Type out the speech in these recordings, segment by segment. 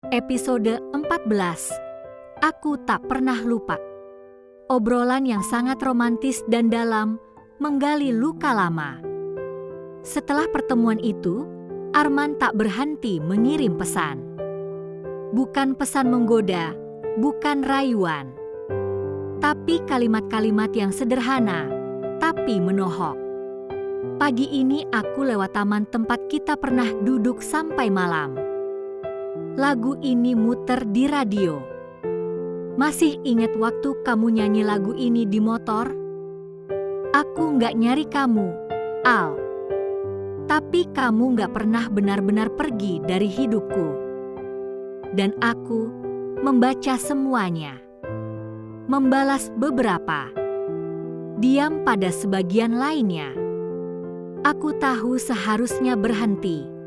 Episode 14. Aku tak pernah lupa. Obrolan yang sangat romantis dan dalam menggali luka lama. Setelah pertemuan itu, Arman tak berhenti mengirim pesan. Bukan pesan menggoda, bukan rayuan. Tapi kalimat-kalimat yang sederhana, tapi menohok. Pagi ini aku lewat taman tempat kita pernah duduk sampai malam. Lagu ini muter di radio. Masih ingat waktu kamu nyanyi lagu ini di motor? Aku nggak nyari kamu, Al. Tapi kamu nggak pernah benar-benar pergi dari hidupku. Dan aku membaca semuanya. Membalas beberapa. Diam pada sebagian lainnya. Aku tahu seharusnya berhenti.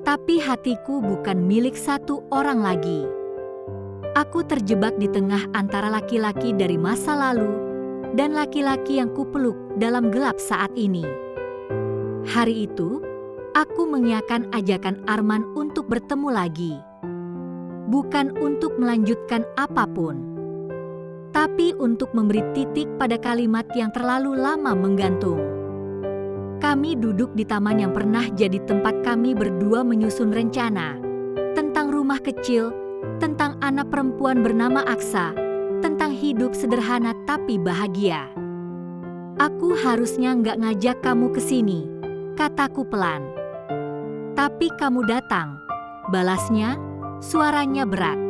Tapi hatiku bukan milik satu orang lagi. Aku terjebak di tengah antara laki-laki dari masa lalu dan laki-laki yang kupeluk dalam gelap saat ini. Hari itu, aku mengiyakan ajakan Arman untuk bertemu lagi. Bukan untuk melanjutkan apapun, tapi untuk memberi titik pada kalimat yang terlalu lama menggantung. Kami duduk di taman yang pernah jadi tempat kami berdua menyusun rencana. Tentang rumah kecil, tentang anak perempuan bernama Aksa, tentang hidup sederhana tapi bahagia. Aku harusnya nggak ngajak kamu ke sini, kataku pelan. Tapi kamu datang, balasnya, suaranya berat.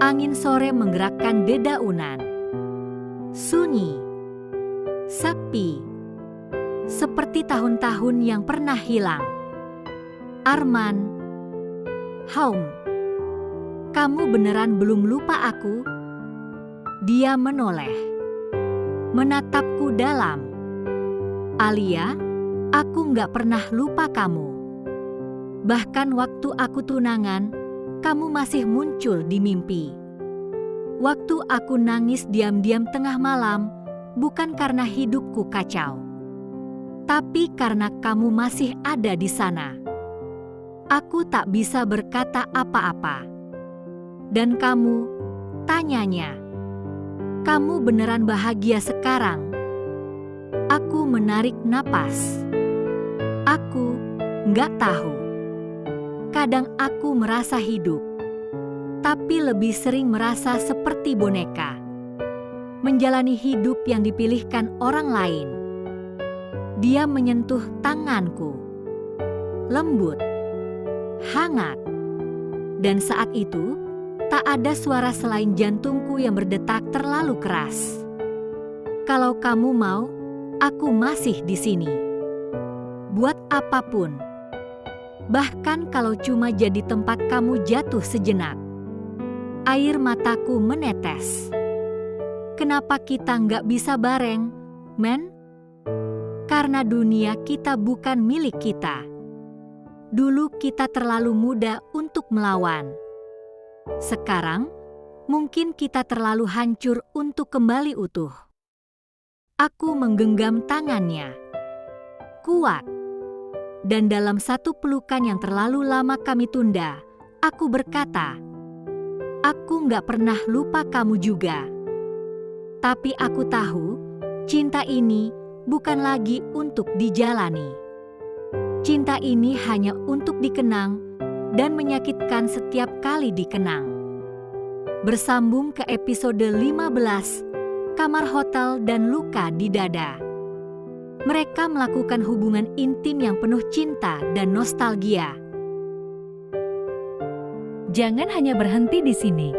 Angin sore menggerakkan dedaunan. Sunyi, sepi. Seperti tahun-tahun yang pernah hilang. Arman, kamu beneran belum lupa aku? Dia menoleh, menatapku dalam. Alia, aku nggak pernah lupa kamu. Bahkan waktu aku tunangan, kamu masih muncul di mimpi. Waktu aku nangis diam-diam tengah malam, bukan karena hidupku kacau. Tapi karena kamu masih ada di sana. Aku tak bisa berkata apa-apa. Dan kamu, tanyanya, kamu beneran bahagia sekarang? Aku menarik napas. Aku nggak tahu. Kadang aku merasa hidup, tapi lebih sering merasa seperti boneka. Menjalani hidup yang dipilihkan orang lain. Dia menyentuh tanganku. Lembut. Hangat. Dan saat itu, tak ada suara selain jantungku yang berdetak terlalu keras. Kalau kamu mau, aku masih di sini. Buat apapun. Bahkan kalau cuma jadi tempat kamu jatuh sejenak. Air mataku menetes. Kenapa kita nggak bisa bareng, men? Karena dunia kita bukan milik kita. Dulu kita terlalu muda untuk melawan. Sekarang, mungkin kita terlalu hancur untuk kembali utuh. Aku menggenggam tangannya. Kuat. Dan dalam satu pelukan yang terlalu lama kami tunda, aku berkata, aku nggak pernah lupa kamu juga. Tapi aku tahu, cinta ini bukan lagi untuk dijalani. Cinta ini hanya untuk dikenang dan menyakitkan setiap kali dikenang. Bersambung ke episode 15, Kamar Hotel dan Luka di Dada. Mereka melakukan hubungan intim yang penuh cinta dan nostalgia. Jangan hanya berhenti di sini.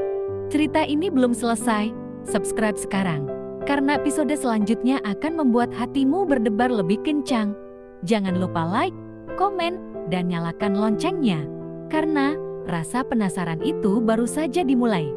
Cerita ini belum selesai. Subscribe sekarang. Karena episode selanjutnya akan membuat hatimu berdebar lebih kencang. Jangan lupa like, komen, dan nyalakan loncengnya. Karena rasa penasaran itu baru saja dimulai.